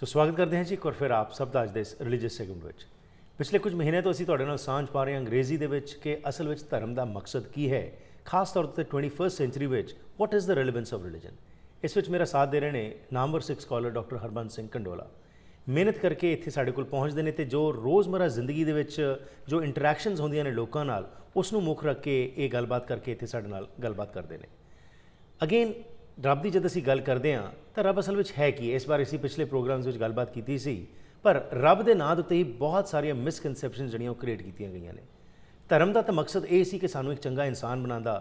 ਸੋ ਸਵਾਗਤ ਕਰਦੇ ਹਾਂ ਜੀ ਇੱਕ ਵਾਰ ਫਿਰ ਆਪ ਸਭ ਦਾ ਅੱਜ ਦੇ ਇਸ ਰਿਲੀਜੀਅਸ ਸੈਗਮੈਂਟ ਵਿੱਚ। ਪਿਛਲੇ ਕੁਝ ਮਹੀਨੇ ਤੋਂ ਅਸੀਂ ਤੁਹਾਡੇ ਨਾਲ ਸਾਂਝ ਪਾ ਰਹੇ ਹਾਂ ਅੰਗਰੇਜ਼ੀ ਦੇ ਵਿੱਚ ਕਿ ਅਸਲ ਵਿੱਚ ਧਰਮ ਦਾ ਮਕਸਦ ਕੀ ਹੈ, ਖਾਸ ਤੌਰ ਤੇ 21st ਸੈਂਚੁਰੀ ਵਿੱਚ what is the relevance of religion. ਇਸ ਵਿੱਚ ਮੇਰਾ ਸਾਥ ਦੇ ਰਹੇ ਨੇ ਨਾਮਵਰ ਸਿੱਖ ਸਕਾਲਰ ਡਾਕਟਰ ਹਰਬੰਸ ਸਿੰਘ ਕੰਡੋਲਾ। ਮਿਹਨਤ ਕਰਕੇ ਇੱਥੇ ਸਾਡੇ ਕੋਲ ਪਹੁੰਚਦੇ ਨੇ ਤੇ ਜੋ ਰੋਜ਼ਮਰਾ ਜ਼ਿੰਦਗੀ ਦੇ ਵਿੱਚ ਜੋ ਇੰਟਰੈਕਸ਼ਨਸ ਹੁੰਦੀਆਂ ਨੇ ਲੋਕਾਂ ਨਾਲ, ਉਸ ਨੂੰ ਮੁੱਖ ਰੱਖ ਕੇ ਇਹ ਗੱਲਬਾਤ ਕਰਕੇ ਇੱਥੇ ਸਾਡੇ ਨਾਲ ਗੱਲਬਾਤ ਕਰਦੇ ਨੇ। ਅਗੇਨ ਰੱਬ ਦੀ ਜਦ ਅਸੀਂ ਗੱਲ ਕਰਦੇ ਹਾਂ ਤਾਂ ਰੱਬ ਅਸਲ ਵਿੱਚ ਹੈ ਕੀ, ਇਸ ਬਾਰੇ ਅਸੀਂ ਪਿਛਲੇ ਪ੍ਰੋਗਰਾਮਸ ਵਿੱਚ ਗੱਲਬਾਤ ਕੀਤੀ ਸੀ। ਪਰ ਰੱਬ ਦੇ ਨਾਂ ਦੇ ਉੱਤੇ ਹੀ ਬਹੁਤ ਸਾਰੀਆਂ ਮਿਸਕਨਸੈਪਸ਼ਨ ਜਿਹੜੀਆਂ ਉਹ ਕ੍ਰੀਏਟ ਕੀਤੀਆਂ ਗਈਆਂ ਨੇ। ਧਰਮ ਦਾ ਤਾਂ ਮਕਸਦ ਇਹ ਸੀ ਕਿ ਸਾਨੂੰ ਇੱਕ ਚੰਗਾ ਇਨਸਾਨ ਬਣਾਉਂਦਾ,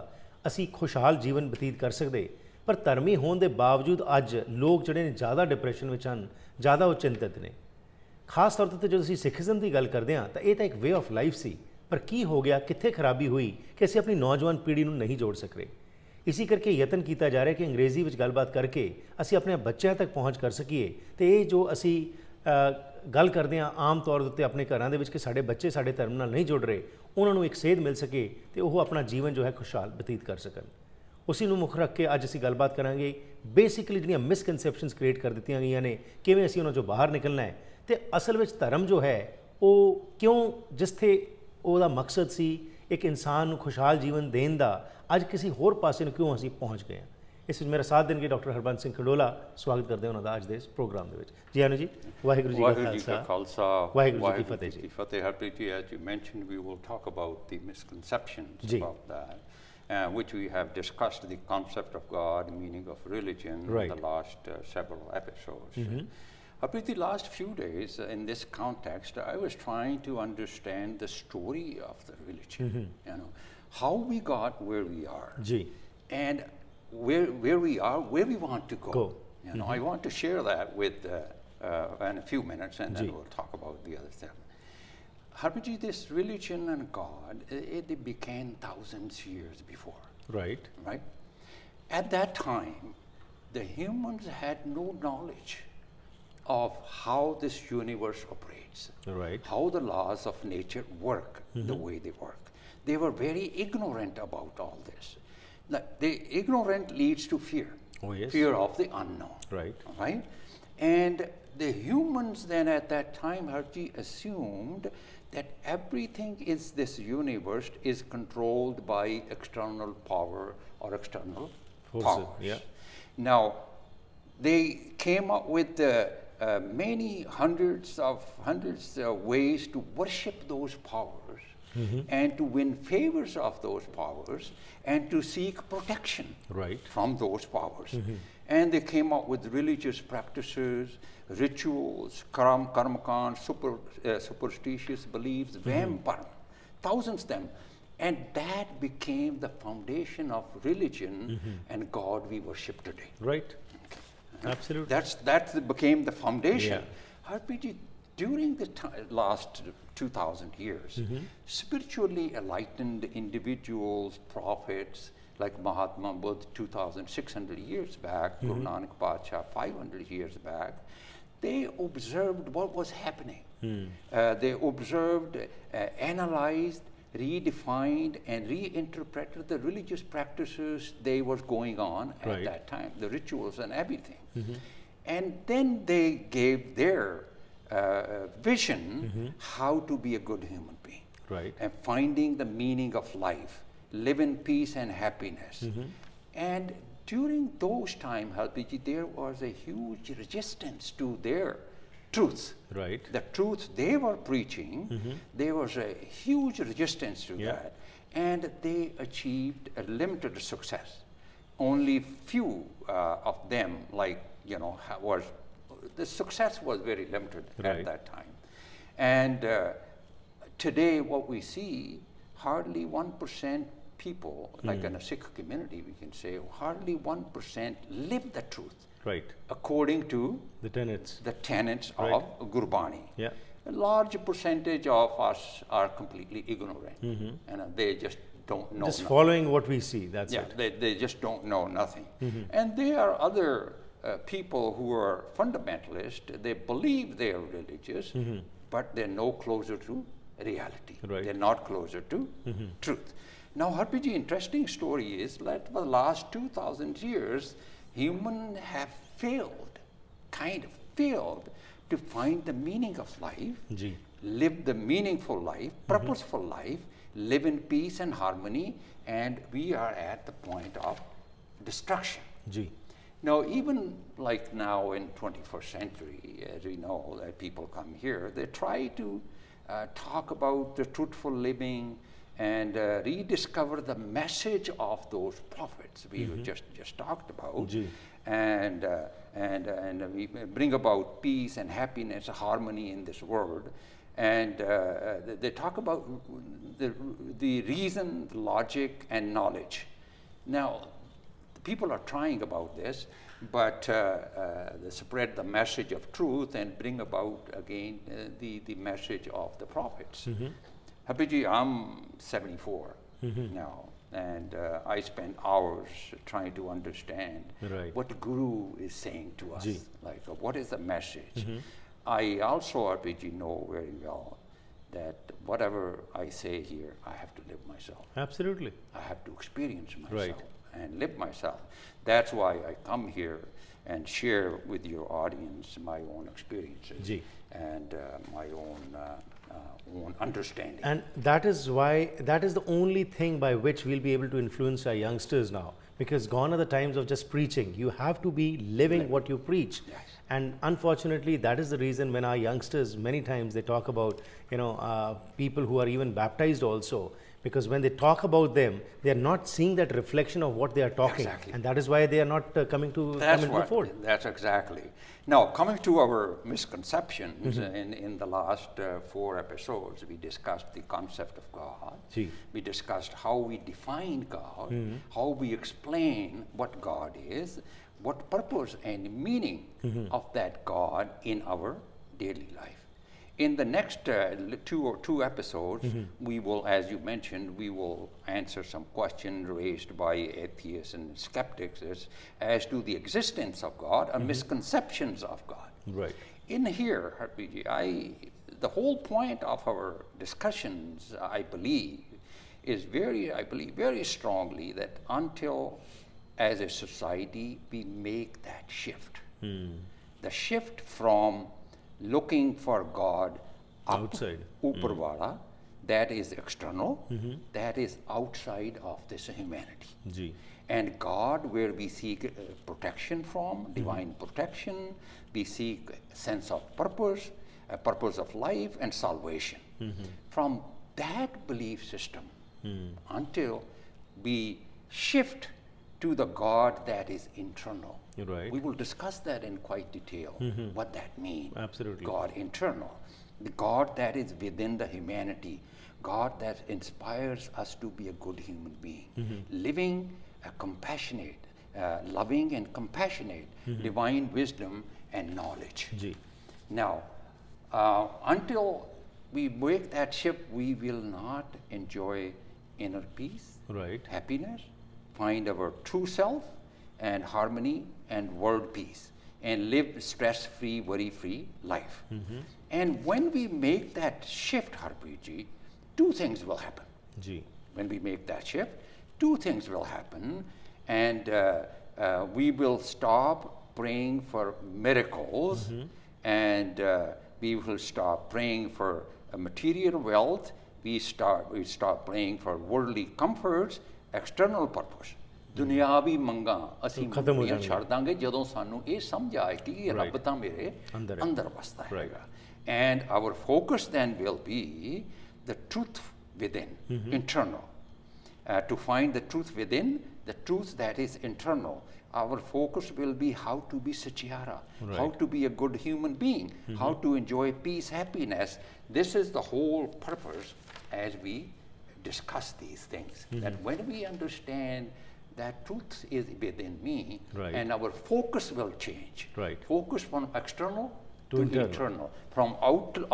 ਅਸੀਂ ਖੁਸ਼ਹਾਲ ਜੀਵਨ ਬਤੀਤ ਕਰ ਸਕਦੇ। ਪਰ ਧਰਮੀ ਹੋਣ ਦੇ ਬਾਵਜੂਦ ਅੱਜ ਲੋਕ ਜਿਹੜੇ ਨੇ ਜ਼ਿਆਦਾ ਡਿਪਰੈਸ਼ਨ ਵਿੱਚ ਹਨ, ਜ਼ਿਆਦਾ ਉਹ ਚਿੰਤਤ ਨੇ। ਖਾਸ ਤੌਰ 'ਤੇ ਜਦੋਂ ਅਸੀਂ ਸਿੱਖੀਜ਼ਮ ਦੀ ਗੱਲ ਕਰਦੇ ਹਾਂ ਤਾਂ ਇਹ ਤਾਂ ਇੱਕ ਵੇ ਆਫ ਲਾਈਫ ਸੀ, ਪਰ ਕੀ ਹੋ ਗਿਆ, ਕਿੱਥੇ ਖਰਾਬੀ ਹੋਈ ਕਿ ਅਸੀਂ ਆਪਣੀ ਨੌਜਵਾਨ ਪੀੜ੍ਹੀ ਨੂੰ ਨਹੀਂ ਜੋੜ ਸਕ ਰਹੇ। ਇਸੇ ਕਰਕੇ ਯਤਨ ਕੀਤਾ ਜਾ ਰਿਹਾ ਕਿ ਅੰਗਰੇਜ਼ੀ ਵਿੱਚ ਗੱਲਬਾਤ ਕਰਕੇ ਅਸੀਂ ਆਪਣੇ ਬੱਚਿਆਂ ਤੱਕ ਪਹੁੰਚ ਕਰ ਸਕੀਏ। ਤੇ ਇਹ ਜੋ ਅਸੀਂ ਗੱਲ ਕਰਦੇ ਹਾਂ ਆਮ ਤੌਰ ਦੇ ਉੱਤੇ ਆਪਣੇ ਘਰਾਂ ਦੇ ਵਿੱਚ ਕਿ ਸਾਡੇ ਬੱਚੇ ਸਾਡੇ ਧਰਮ ਨਾਲ ਨਹੀਂ ਜੁੜ ਰਹੇ, ਉਹਨਾਂ ਨੂੰ ਇੱਕ ਸੇਧ ਮਿਲ ਸਕੇ ਤੇ ਉਹ ਆਪਣਾ ਜੀਵਨ ਜੋ ਹੈ ਖੁਸ਼ਹਾਲ ਬਤੀਤ ਕਰ ਸਕਣ। ਉਸੇ ਨੂੰ ਮੁੱਖ ਰੱਖ ਕੇ ਅੱਜ ਅਸੀਂ ਗੱਲਬਾਤ ਕਰਾਂਗੇ ਬੇਸਿਕਲੀ ਜਿਹੜੀਆਂ ਮਿਸਕਨਸੈਪਸ਼ਨਸ ਕ੍ਰੀਏਟ ਕਰ ਦਿੱਤੀਆਂ ਗਈਆਂ ਨੇ, ਕਿਵੇਂ ਅਸੀਂ ਉਹਨਾਂ 'ਚੋਂ ਬਾਹਰ ਨਿਕਲਣਾ ਹੈ ਤੇ ਅਸਲ ਵਿੱਚ ਧਰਮ ਜੋ ਹੈ ਉਹ ਕਿਉਂ, ਜਿੱਥੇ ਉਹਦਾ ਮਕਸਦ ਸੀ ਇੱਕ ਇਨਸਾਨ ਨੂੰ ਖੁਸ਼ਹਾਲ ਜੀਵਨ ਦੇਣ ਦਾ, ਅੱਜ ਕਿਸੇ ਹੋਰ ਪਾਸੇ ਨੂੰ ਕਿਉਂ ਅਸੀਂ ਪਹੁੰਚ ਗਏ ਹਾਂ। ਇਸ ਵਿੱਚ ਮੇਰਾ ਸਾਥ ਦੇਣਗੇ ਡਾਕਟਰ ਹਰਬੰਸ ਸਿੰਘ ਕੰਡੋਲਾ। ਸਵਾਗਤ ਕਰਦੇ ਹਾਂ ਉਹਨਾਂ ਦਾ ਅੱਜ ਦੇ ਇਸ ਪ੍ਰੋਗਰਾਮ ਦੇ ਵਿੱਚ। ਜੀ ਆਨੂ ਜੀ, ਵਾਹਿਗੁਰੂ ਜੀ ਕਾ ਖਾਲਸਾ, ਵਾਹਿਗੁਰੂ ਜੀ ਕੀ ਫਤਿਹ ਜੀ। Harpreet ji, as you mentioned, we will talk about the misconceptions about that, which we have discussed the concept of God, meaning of religion in the last several episodes. Harpreet, the last few days in this context, I was trying to understand the story of the religion, you know, how we got where we are, and where we are, where we want to go. You know, I want to share that with in a few minutes, and then we'll talk about the other stuff. Harpreet ji, this religion and God, it began thousands of years before. Right. At that time, the humans had no knowledge of how this universe operates, how the laws of nature work the way they work. They were very ignorant about all this. The ignorant leads to fear, fear of the unknown. Right? And the humans then at that time, Harji, assumed that everything is this universe is controlled by external power or external powers. Now, they came up with many hundreds of ways to worship those powers. And to win favors of those powers and to seek protection from those powers. And they came up with religious practices, rituals, karmakand, superstitious beliefs, vampire, thousands of them. And that became the foundation of religion and God we worship today. Right. Absolutely. That became the foundation. Harpreet, during the last 2,000 years, spiritually enlightened individuals, prophets like Mahatma Buddha 2,600 years back, Guru Nanak Padsha 500 years back, they observed what was happening. They observed, analyzed, redefined and reinterpreted the religious practices they were going on at that time, the rituals and everything. And then they gave their vision how to be a good human being, and finding the meaning of life, live in peace and happiness. And during those times, Harpreet ji, there was a huge resistance to their truth. The truth they were preaching, there was a huge resistance to that, and they achieved a limited success. Only few of them, like, you know, the success was very limited at that time. And today what we see, hardly 1% people, like in a Sikh community we can say, hardly 1% live the truth. According to the tenets of Gurbani. A large percentage of us are completely ignorant, and they just don't know. Just following what we see, that's it. They just don't know nothing. And there are other people who are fundamentalists. They believe they are religious, but they're no closer to reality. They're not closer to truth. Now, Harpreet ji, interesting story is that for the last 2,000 years, humans have failed, kind of failed to find the meaning of life, ji live the meaningful life, purposeful life, live in peace and harmony, and we are at the point of destruction. Ji Now, even like now in 21st century, as we know that people come here, they try to talk about the truthful living and rediscover the message of those prophets we just talked about, ji. and we bring about peace and happiness, harmony in this world. And they talk about the reason, logic, and knowledge. Now, people are trying about this, but they spread the message of truth and bring about again the message of the prophets. Hapiji, I'm 74 now, and I spend hours trying to understand Right. what Guru is saying to us. Ji. Like, what is the message? I also, RPG, know very well that whatever I say here, I have to live myself. Absolutely. I have to experience myself Right. and live myself. That's why I come here and share with your audience my own experiences Ji. and my own understanding. And that is why, that is the only thing by which we'll be able to influence our youngsters now. Because gone are the times of just preaching. You have to be living what you preach. Yes. And unfortunately, that is the reason when our youngsters, many times they talk about, people who are even baptized also. Because when they talk about them, they are not seeing that reflection of what they are talking. Exactly. And that is why they are not come into the fold. That's exactly. Now, coming to our misconceptions, in the last 4 episodes, we discussed the concept of God. Ji. We discussed how we define God, how we explain what God is, what purpose and meaning of that God in our daily life. In the next two episodes, we will, as you mentioned, we will answer some questions raised by atheists and skeptics as to the existence of God or misconceptions of God. Right. In here, RPG, the whole point of our discussions, I believe, is very strongly that until, as a society, we make that shift, the shift from looking for God Outside. Uparwala, that is external, that is outside of this humanity. Ji. And God, where we seek protection from, divine protection, we seek a sense of purpose, a purpose of life and salvation. From that belief system, until we shift to the God that is internal. Right. We will discuss that in quite detail, what that means. Absolutely. God internal, the God that is within the humanity, God that inspires us to be a good human being, living a compassionate, loving and compassionate, divine wisdom and knowledge. Ji. Now, until we make that shift, we will not enjoy inner peace, Right. happiness, find our true self and harmony and world peace, and live stress-free, worry-free life. And when we make that shift, Harpreet, 2 things will happen. Ji. When we make that shift, 2 things will happen, and we will stop praying for miracles, and we will stop praying for material wealth. We stop praying for worldly comforts, external purpose. ਦੁਨਿਆਵੀ ਮੰਗਾਂ ਅਸੀਂ ਖਤਮ ਹੋ ਮੰਗਣੀਆਂ ਜਾਣਗੀਆਂ। ਛੱਡ ਦਾਂਗੇ ਜਦੋਂ ਸਾਨੂੰ ਇਹ ਸਮਝ ਆਏ ਕਿ ਇਹ ਰੱਬ ਤਾਂ ਮੇਰੇ ਅੰਦਰ ਵਸਦਾ ਹੈਗਾ। And our focus then will be the truth within, internal. To find the truth within, the truth that is internal. Our focus will be how to be Satyara, how to be a good human being, how to enjoy peace, happiness. This is the whole purpose as we discuss these things. That when we understand that truth is within me, Right. and our focus will change. Right. Focus from external to internal. internal, from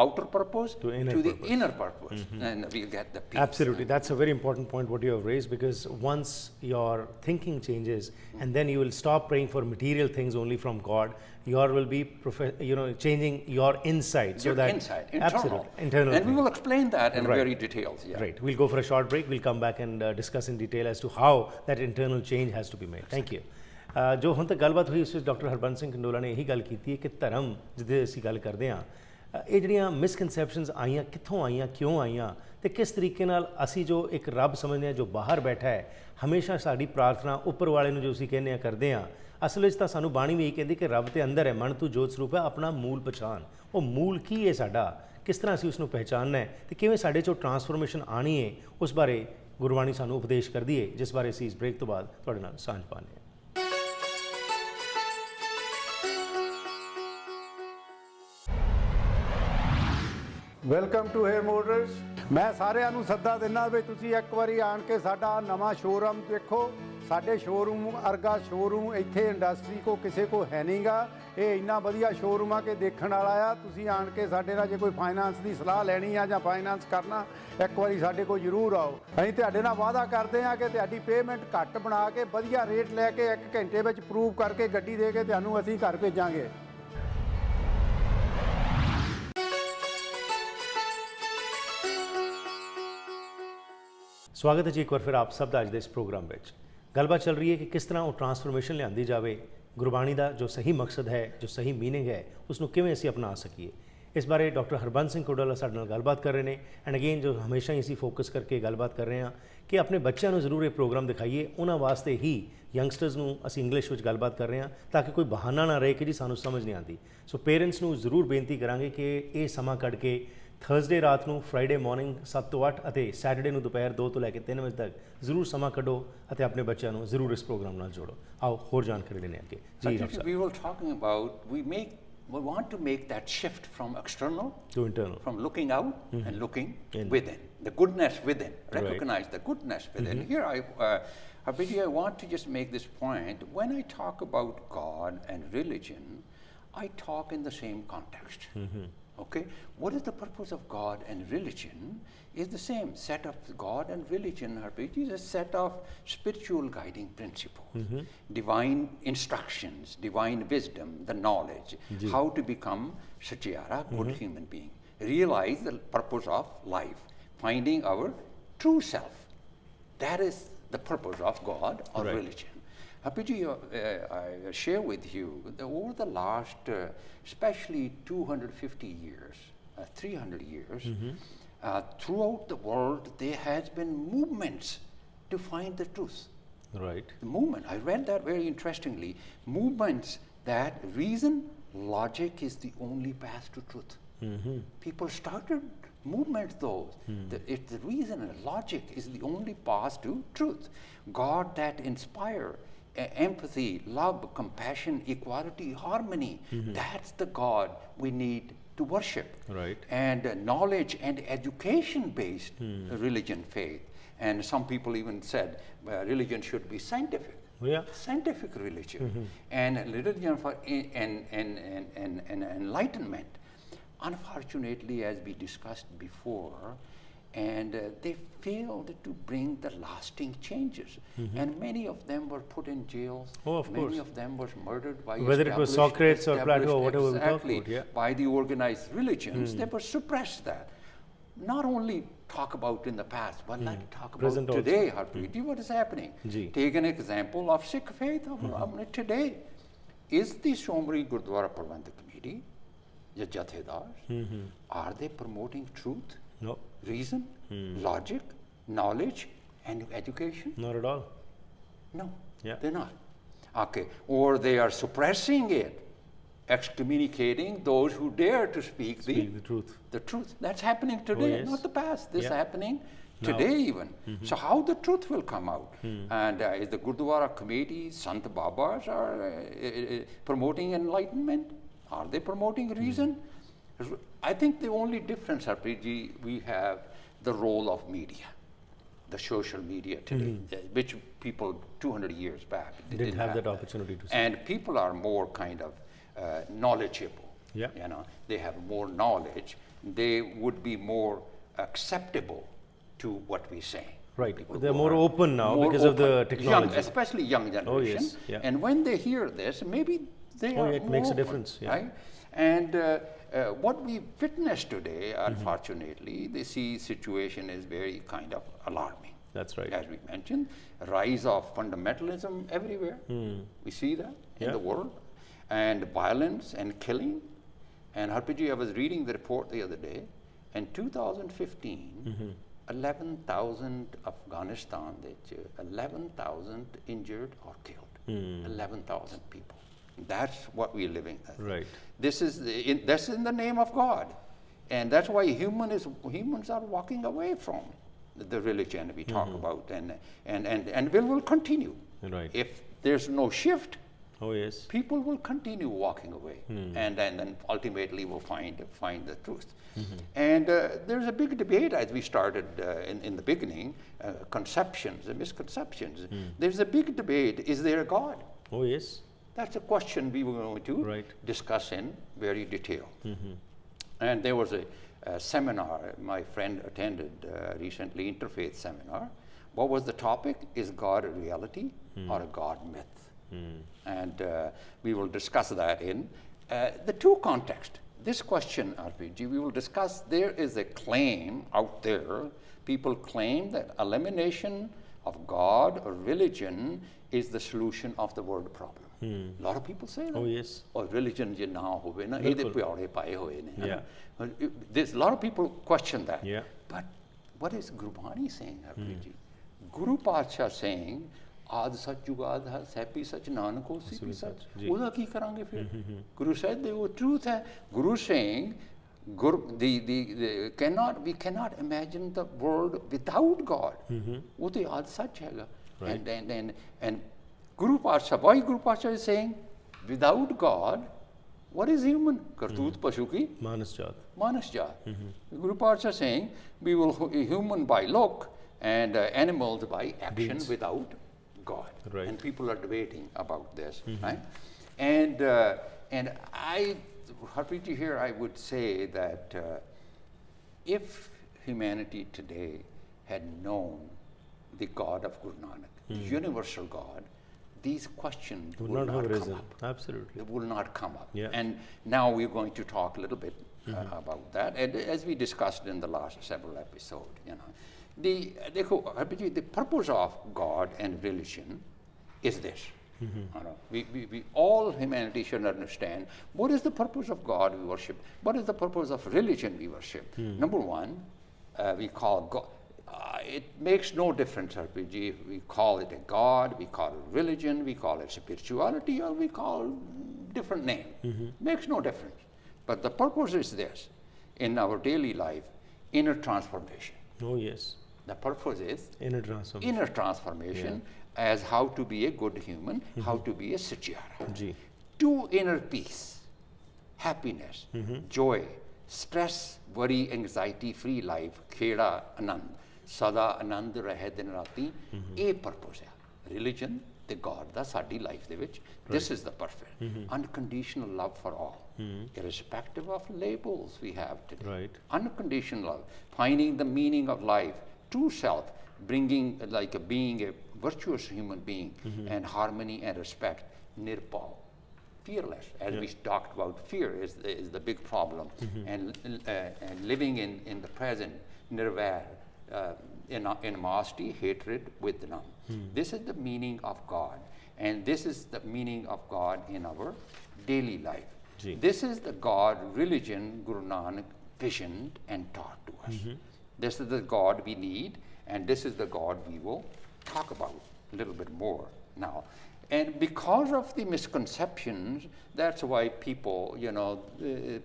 outer purpose To inner the purpose. inner purpose, and we'll get the peace. Absolutely. That's a very important point what you have raised, because once your thinking changes and then you will stop praying for material things only from God, your will be changing your inside. Your that inside, internal. Absolutely. Internal. And we thing. will explain that in Right. very details. Yeah. Right. We'll go for a short break. We'll come back and discuss in detail as to how that internal change has to be made. Thank you. ਜੋ ਹੁਣ ਤੱਕ ਗੱਲਬਾਤ ਹੋਈ ਉਸ ਵਿੱਚ doctor Harbans Singh Kandola ਨੇ ਇਹੀ ਗੱਲ ਕੀਤੀ ਹੈ ਕਿ ਧਰਮ ਜਿਹਦੇ ਅਸੀਂ ਗੱਲ ਕਰਦੇ ਹਾਂ, ਇਹ ਜਿਹੜੀਆਂ ਮਿਸਕਨਸੈਪਸ਼ਨਸ ਆਈਆਂ ਕਿੱਥੋਂ ਆਈਆਂ, ਕਿਉਂ ਆਈਆਂ, ਤੇ ਕਿਸ ਤਰੀਕੇ ਨਾਲ ਅਸੀਂ ਜੋ ਇੱਕ ਰੱਬ ਸਮਝਦੇ ਹਾਂ ਜੋ ਬਾਹਰ ਬੈਠਾ ਹੈ, ਹਮੇਸ਼ਾ ਸਾਡੀ ਪ੍ਰਾਰਥਨਾ ਉੱਪਰ ਵਾਲੇ ਨੂੰ ਜੋ ਅਸੀਂ ਕਹਿੰਦੇ ਹਾਂ ਕਰਦੇ ਹਾਂ, ਅਸਲ ਵਿੱਚ ਤਾਂ ਸਾਨੂੰ ਬਾਣੀ ਵੀ ਇਹ ਕਹਿੰਦੀ ਕਿ ਰੱਬ ਤੇ ਅੰਦਰ ਹੈ, ਮਨ ਤੂੰ ਜੋਤ ਸਰੂਪ ਹੈ, ਆਪਣਾ ਮੂਲ ਪਛਾਣ। ਉਹ ਮੂਲ ਕੀ ਹੈ ਸਾਡਾ, ਕਿਸ ਤਰ੍ਹਾਂ ਅਸੀਂ ਉਸ ਨੂੰ ਪਹਿਚਾਨਣਾ ਹੈ ਤੇ ਕਿਵੇਂ ਸਾਡੇ 'ਚੋਂ ਟਰਾਂਸਫੋਰਮੇਸ਼ਨ ਆਣੀ ਹੈ, ਉਸ ਬਾਰੇ ਗੁਰਬਾਣੀ ਸਾਨੂੰ ਉਪਦੇਸ਼ ਕਰਦੀ ਹੈ, ਜਿਸ ਬਾਰੇ ਅਸੀਂ ਇਸ ਬ੍ਰੇਕ ਤੋਂ ਬਾਅਦ ਤੁਹਾਡੇ ਨਾਲ ਸਾਂਝ ਪਾਉਂਦੇ ਹਾਂ। Welcome to Hayer Motors. ਮੈਂ ਸਾਰਿਆਂ ਨੂੰ ਸੱਦਾ ਦਿੰਦਾ ਵੀ ਤੁਸੀਂ ਇੱਕ ਵਾਰੀ ਆਣ ਕੇ ਸਾਡਾ ਨਵਾਂ ਸ਼ੋਰੂਮ ਦੇਖੋ। ਸਾਡੇ ਸ਼ੋਰੂਮ ਅਰਗਾ ਸ਼ੋਰੂਮ ਇੱਥੇ ਇੰਡਸਟਰੀ ਕੋ ਕਿਸੇ ਕੋ ਹੈ ਨਹੀਂਗਾ। ਇਹ ਇੰਨਾ ਵਧੀਆ ਸ਼ੋਰੂਮ ਆ ਕਿ ਦੇਖਣ ਵਾਲਾ ਆ। ਤੁਸੀਂ ਆਣ ਕੇ ਸਾਡੇ ਨਾਲ ਜੇ ਕੋਈ ਫਾਈਨਾਂਸ ਦੀ ਸਲਾਹ ਲੈਣੀ ਆ ਜਾਂ ਫਾਈਨਾਂਸ ਕਰਨਾ, ਇੱਕ ਵਾਰੀ ਸਾਡੇ ਕੋਲ ਜ਼ਰੂਰ ਆਓ। ਅਸੀਂ ਤੁਹਾਡੇ ਨਾਲ ਵਾਅਦਾ ਕਰਦੇ ਹਾਂ ਕਿ ਤੁਹਾਡੀ ਪੇਮੈਂਟ ਘੱਟ ਬਣਾ ਕੇ ਵਧੀਆ ਰੇਟ ਲੈ ਕੇ 1 ਘੰਟੇ ਵਿੱਚ ਪ੍ਰੂਵ ਕਰਕੇ ਗੱਡੀ ਦੇ ਕੇ ਤੁਹਾਨੂੰ ਅਸੀਂ ਘਰ ਭੇਜਾਂਗੇ। ਸਵਾਗਤ ਹੈ ਜੀ ਇੱਕ ਵਾਰ ਫਿਰ ਆਪ ਸਭ ਦਾ ਅੱਜ ਦੇ ਇਸ ਪ੍ਰੋਗਰਾਮ ਵਿੱਚ। ਗੱਲਬਾਤ ਚੱਲ ਰਹੀ ਹੈ ਕਿ ਕਿਸ ਤਰ੍ਹਾਂ ਉਹ ਟਰਾਂਸਫੋਰਮੇਸ਼ਨ ਲਿਆਂਦੀ ਜਾਵੇ, ਗੁਰਬਾਣੀ ਦਾ ਜੋ ਸਹੀ ਮਕਸਦ ਹੈ, ਜੋ ਸਹੀ ਮੀਨਿੰਗ ਹੈ, ਉਸ ਨੂੰ ਕਿਵੇਂ ਅਸੀਂ ਅਪਣਾ ਸਕੀਏ। ਇਸ ਬਾਰੇ ਡਾਕਟਰ ਹਰਬੰਸ ਸਿੰਘ ਕੰਡੋਲਾ ਸਾਡੇ ਨਾਲ ਗੱਲਬਾਤ ਕਰ ਰਹੇ ਨੇ। ਐਂਡ ਅਗੇਨ ਜੋ ਹਮੇਸ਼ਾ ਹੀ ਅਸੀਂ ਫੋਕਸ ਕਰਕੇ ਗੱਲਬਾਤ ਕਰ ਰਹੇ ਹਾਂ ਕਿ ਆਪਣੇ ਬੱਚਿਆਂ ਨੂੰ ਜ਼ਰੂਰ ਇਹ ਪ੍ਰੋਗਰਾਮ ਦਿਖਾਈਏ। ਉਹਨਾਂ ਵਾਸਤੇ ਹੀ ਯੰਗਸਟਰਸ ਨੂੰ ਅਸੀਂ ਇੰਗਲਿਸ਼ ਵਿੱਚ ਗੱਲਬਾਤ ਕਰ ਰਹੇ ਹਾਂ ਤਾਂ ਕਿ ਕੋਈ ਬਹਾਨਾ ਨਾ ਰਹੇ ਕਿ ਜੀ ਸਾਨੂੰ ਸਮਝ ਨਹੀਂ ਆਉਂਦੀ। ਸੋ ਪੇਰੈਂਟਸ ਨੂੰ ਜ਼ਰੂਰ ਬੇਨਤੀ ਕਰਾਂਗੇ ਕਿ ਇਹ ਸਮਾਂ ਕੱਢ ਕੇ ਥਰਸਡੇ ਰਾਤ ਨੂੰ, ਫਰਾਈਡੇ ਮਾਰਨਿੰਗ 7 ਤੋਂ 8 ਅਤੇ ਸੈਟਰਡੇ ਨੂੰ ਦੁਪਹਿਰ 2 ਤੋਂ ਲੈ ਕੇ 3 ਵਜੇ ਤੱਕ ਜ਼ਰੂਰ ਸਮਾਂ ਕੱਢੋ ਅਤੇ ਆਪਣੇ ਬੱਚਿਆਂ ਨੂੰ ਜ਼ਰੂਰ ਇਸ ਪ੍ਰੋਗਰਾਮ ਨਾਲ ਜੋੜੋ। ਆਓ ਹੋਰ ਜਾਣਕਾਰੀ ਲੈਣੇ ਅੱਗੇ ਜੀ। Doctor We were talking about we want to make that shift from external to internal, from looking out and looking within, the goodness within, recognize the goodness within. Here I want to just make this point. When I talk about God and religion, I talk in the same context. Okay, what is the purpose of God and religion is the same. Set of God and religion is a set of spiritual guiding principles, divine instructions, divine wisdom, the knowledge, how to become satyara, good human being, realize the purpose of life, finding our true self. That is the purpose of God or religion. Hapiji, I share with you that over the last, especially 250 years, 300 years, throughout the world, there has been movements to find the truth. Right. The movement, I read that very interestingly, movements that reason, logic is the only path to truth. People started movements those. It's the reason and logic is the only path to truth. God that inspire empathy, love, compassion, equality, harmony. That's the God we need to worship. Right. And knowledge and education-based religion, faith. And some people even said religion should be scientific. Yeah. Scientific religion. And religion for enlightenment. Unfortunately, as we discussed before, and they failed to bring the lasting changes. And many of them were put in jails. Oh, of course. Many of them were murdered by whether it was Socrates or Plato or whatever we talk about, by the organized religions. They were suppressed that. Not only talk about in the past, but let's talk Present about today, Harpreet. What is happening? Ji. Take an example of Sikh faith of today. Is the Shomri Gurdwara Prabandhak Committee, the Jathedars, are they promoting truth? No. Reason, logic, knowledge, and education? Not at all. No, Yeah. they're not. Okay, or they are suppressing it, excommunicating those who dare to speak Speak the truth. the truth. That's happening today, yes. not the past. This is Yeah. happening today even. So how the truth will come out? And is the Gurdwara committee, Sant Babas are promoting enlightenment? Are they promoting reason? I think the only difference, Harpreet ji, we have the role of media, the social media today, which people 200 years back Didn't have that opportunity to see. And people are more kind of knowledgeable. Yeah. You know, they have more knowledge. They would be more acceptable to what we say. Right. People They're who more are open now more because of the open. technology. Young, especially young generation. yes, yeah. And when they hear this, maybe they are it more makes a open, difference, yeah. right? And what we witness today, unfortunately, the situation is very kind of alarming. That's right. As we mentioned, rise of fundamentalism everywhere. We see that in Yeah. the world, and violence and killing. And Harpiji, I was reading the report the other day. In 2015, 11,000 Afghanistan, 11,000 injured or killed. 11,000 people. That's what we're living at. Right. This is that's in the name of God, and that's why humans are walking away from the religion we talk about, and will continue. Right. If there's no shift, Oh, yes. people will continue walking away, and then ultimately will find the truth. And there's a big debate, as we started in the beginning, conceptions and misconceptions. There's a big debate: is there a God? Oh, yes. That's a question we were going to Right. discuss in very detail. And there was a seminar my friend attended recently, interfaith seminar. What was the topic? Is God a reality or a God myth? And we will discuss that in the two contexts. This question, RPG, we will discuss. There is a claim out there. People claim that elimination of God or religion is the solution of the world problem. A lot of people say that. Oh, yes. Or religion je na hove na, Bilkul. ਇਹਦੇ ਪਿਆਰੇ ਪਾਏ ਹੋਏ ਨੇ, Yeah. There's a lot of people question that. Yeah. But what is Gurbani saying, Harpreet? Guru Patsha saying, ਆਦ ਸੱਚ ਜੁਗਾਦ ਹੈ ਸੈਪੀ ਸੱਚ ਨਾਨਕ ਹੋਸੀ ਵੀ ਸੱਚ, ਉਹਦਾ ਕੀ ਕਰਾਂਗੇ ਫਿਰ? Guru said the truth ਹੈ. Guru saying, we cannot imagine the world without God. ਉਹ ਤੇ ਆਦ ਸੱਚ ਹੈਗਾ. And Guru Patsha, why Guru Patsha is saying, without God, what is human? Kartut pashu ki Manas Jat. manas jat. Guru Patsha saying, we will human by look and animals by action Deeds. without God. Right. And people are debating about this, right? And I, Harpreet here, I would say that if humanity today had known the God of Guru Nanak, the universal God, these questions Would will not have come risen. up. Absolutely. It will not come up. Yeah. And now we're going to talk a little bit about that, and as we discussed in the last several episodes. The purpose of God and religion is this. We all humanity should understand what is the purpose of God we worship, what is the purpose of religion we worship. Number one, we call God. It makes no difference, RPG. We call it a God, we call it religion, we call it spirituality, or we call different name. Makes no difference. But the purpose is this: in our daily life, inner transformation. Oh, yes. The purpose is Inner transformation. inner transformation as how to be a good human, how to be a Satyara. Ji. To inner peace, happiness, joy, stress, worry, anxiety-free life, kheda anand, sada anand rahe din rati, a purpose hai. Religion, the God, the sadi life de vich, this is the perfect. Unconditional love for all, irrespective of labels we have today. Right. Unconditional love, finding the meaning of life, true self, bringing being a virtuous human being, and harmony and respect, nirpal, fearless. As we talked about, fear is the big problem, and living in the present, nirvair, animosity, hatred, wisdom. This is the meaning of God, and this is the meaning of God in our daily life. Ji. This is the God religion Guru Nanak visioned and taught to us. This is the God we need, and this is the God we will talk about a little bit more now. And because of the misconceptions, that's why people,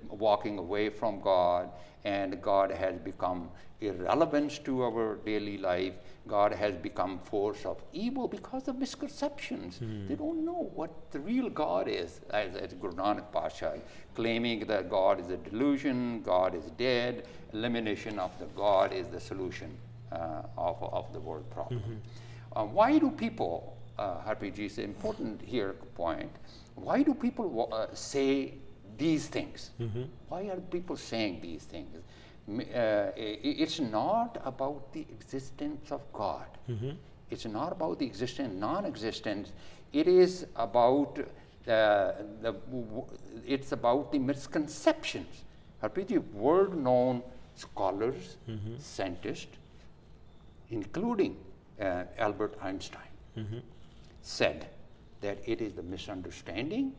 walking away from God, and God has become irrelevant to our daily life. God has become force of evil because of misconceptions. They don't know what the real God is, as Guru Nanak Pasha claiming that God is a delusion, God is dead, elimination of the God is the solution of the world problem. Why do people, Harpreet is important here point, why do people say these things? Why are people saying these things? It's not about the existence of God. It's not about the existence, non-existence. It is about it's about the misconceptions. Harpreet, world-known scholars, scientists, including Albert Einstein said that it is the misunderstanding,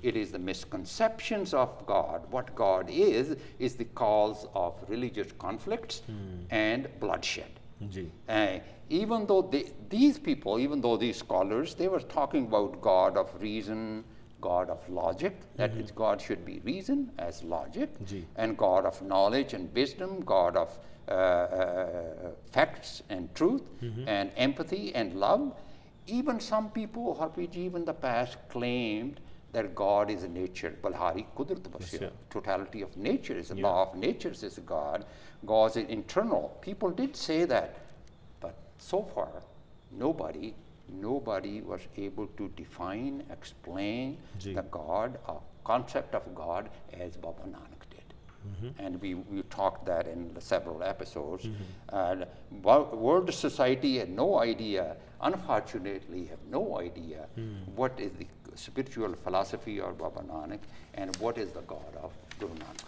it is the misconceptions of God. What God is the cause of religious conflicts and bloodshed. Ji Even though these people, even though these scholars, they were talking about God of reason, God of logic, that is, God should be reason as logic, ji. and God of knowledge and wisdom, God of facts and truth, and empathy and love. Even some people, Harpreet ji, even the past claimed that God is nature. Balhari Kudrat Basya. Totality of nature is a law of nature is God. God is internal. People did say that. But so far, nobody was able to define, explain Ji. the God, concept of God as Baba Nanak did. And we talked that in several episodes. And world society had no idea, unfortunately have no idea what is the spiritual philosophy of Baba Nanak and what is the God of Guru Nanak.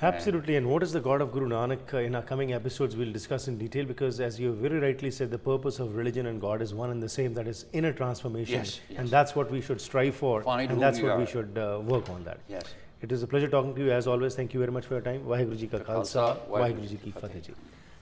Absolutely, and what is the God of Guru Nanak? In our coming episodes, we'll discuss in detail, because as you very rightly said, the purpose of religion and God is one and the same, that is inner transformation. Yes, And yes. that's what we should strive for, Find and who that's we what we are. should work on that. Yes. It is a pleasure talking to you as always. Thank you very much for your time. Waheguru ji ਕਾ ਖਾਲਸਾ ਵਾਹਿਗੁਰੂ ਜੀ ਕੀ ਫਤਿਹ ਜੀ।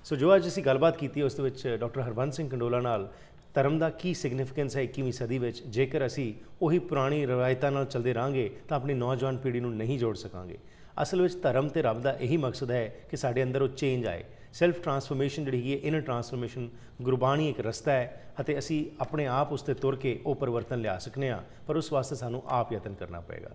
ਸੋ ਜੋ ਅੱਜ ਅਸੀਂ ਗੱਲਬਾਤ ਕੀਤੀ ਉਸ ਦੇ ਵਿੱਚ ਡਾਕਟਰ ਹਰਬੰਸ ਸਿੰਘ ਕੰਡੋਲਾ ਨਾਲ ਧਰਮ ਦਾ ਕੀ ਸਿਗਨੀਫੀਕੈਂਸ ਹੈ 21ਵੀਂ ਸਦੀ ਵਿੱਚ, ਜੇਕਰ ਅਸੀਂ ਉਹੀ ਪੁਰਾਣੀ ਰਵਾਇਤਾਂ ਨਾਲ ਚੱਲਦੇ ਰਹਾਂਗੇ ਤਾਂ ਆਪਣੀ ਨੌਜਵਾਨ ਪੀੜ੍ਹੀ ਨੂੰ ਨਹੀਂ ਜੋੜ ਸਕਾਂਗੇ। ਅਸਲ ਵਿੱਚ ਧਰਮ ਤੇ ਰੱਬ ਦਾ ਇਹੀ ਮਕਸਦ ਹੈ ਕਿ ਸਾਡੇ ਅੰਦਰ ਉਹ ਚੇਂਜ ਆਏ। ਸੈਲਫ ਟਰਾਂਸਫਰਮੇਸ਼ਨ ਜਿਹੜੀ ਹੈ, ਇਨਰ ਟਰਾਂਸਫਰਮੇਸ਼ਨ, ਗੁਰਬਾਣੀ ਇੱਕ ਰਸਤਾ ਹੈ ਅਤੇ ਅਸੀਂ ਆਪਣੇ ਆਪ ਉਸ 'ਤੇ ਤੁਰ ਕੇ ਉਹ ਪਰਿਵਰਤਨ ਲਿਆ ਸਕਨੇ ਹਾਂ, ਪਰ ਉਸ ਵਾਸਤੇ ਸਾਨੂੰ ਆਪ ਯਤਨ ਕਰਨਾ ਪਏਗਾ।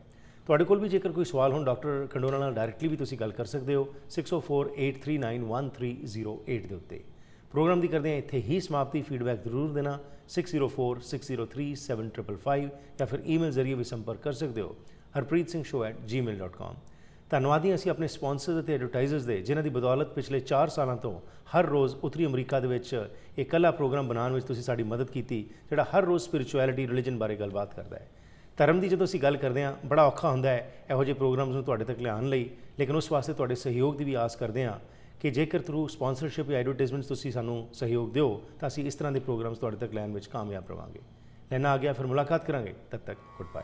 ਤੁਹਾਡੇ ਕੋਲ ਵੀ ਜੇਕਰ ਕੋਈ ਸਵਾਲ ਹੋਣ ਡਾਕਟਰ ਕੰਡੋਲਾ ਨਾਲ ਡਾਇਰੈਕਟਲੀ ਵੀ ਤੁਸੀਂ ਗੱਲ ਕਰ ਸਕਦੇ ਹੋ 6048391308 ਦੇ ਉੱਤੇ। ਪ੍ਰੋਗਰਾਮ ਦੀ ਕਰਦੇ ਹਾਂ ਇੱਥੇ ਹੀ ਸਮਾਪਤੀ। ਫੀਡਬੈਕ ਜ਼ਰੂਰ ਦੇਣਾ 6046037555 ਜਾਂ ਫਿਰ ਈਮੇਲ ਜ਼ਰੀਏ ਵੀ ਸੰਪਰਕ ਕਰ ਸਕਦੇ ਹੋ harpreetsing@gmail.com। ਧੰਨਵਾਦੀ ਅਸੀਂ ਆਪਣੇ ਸਪਾਂਸਰਸ ਅਤੇ ਐਡਵਰਟਾਈਜ਼ਰਸ ਦੇ, ਜਿਨ੍ਹਾਂ ਦੀ ਬਦੌਲਤ ਪਿਛਲੇ 4 ਸਾਲਾਂ ਤੋਂ ਹਰ ਰੋਜ਼ ਉੱਤਰੀ ਅਮਰੀਕਾ ਦੇ ਵਿੱਚ ਇੱਕ ਇਕੱਲਾ ਪ੍ਰੋਗਰਾਮ ਬਣਾਉਣ ਵਿੱਚ ਤੁਸੀਂ ਸਾਡੀ ਮਦਦ ਕੀਤੀ, ਜਿਹੜਾ ਹਰ ਰੋਜ਼ ਸਪਿਰਿਚੁਅਲਿਟੀ, ਰਿਲੀਜਨ ਬਾਰੇ ਗੱਲਬਾਤ ਕਰਦਾ ਹੈ। ਧਰਮ ਦੀ ਜਦੋਂ ਅਸੀਂ ਗੱਲ ਕਰਦੇ ਹਾਂ ਬੜਾ ਔਖਾ ਹੁੰਦਾ ਹੈ ਇਹੋ ਜਿਹੇ ਪ੍ਰੋਗਰਾਮਸ ਨੂੰ ਤੁਹਾਡੇ ਤੱਕ ਲਿਆਉਣ ਲਈ, ਲੇਕਿਨ ਉਸ ਵਾਸਤੇ ਤੁਹਾਡੇ ਸਹਿਯੋਗ ਦੀ ਵੀ ਆਸ ਕਰਦੇ ਹਾਂ ਕਿ ਜੇਕਰ ਥਰੂ ਸਪਾਂਸਰਸ਼ਿਪ ਜਾਂ ਐਡਵਰਟਾਈਜ਼ਮੈਂਟਸ ਤੁਸੀਂ ਸਾਨੂੰ ਸਹਿਯੋਗ ਦਿਓ ਤਾਂ ਅਸੀਂ ਇਸ ਤਰ੍ਹਾਂ ਦੇ ਪ੍ਰੋਗਰਾਮਸ ਤੁਹਾਡੇ ਤੱਕ ਲੈਣ ਵਿੱਚ ਕਾਮਯਾਬ ਰਵਾਂਗੇ। ਲੈਣਾ ਆ ਗਿਆ, ਫਿਰ ਮੁਲਾਕਾਤ ਕਰਾਂਗੇ। ਤਦ ਤੱਕ ਗੁੱਡ ਬਾਏ।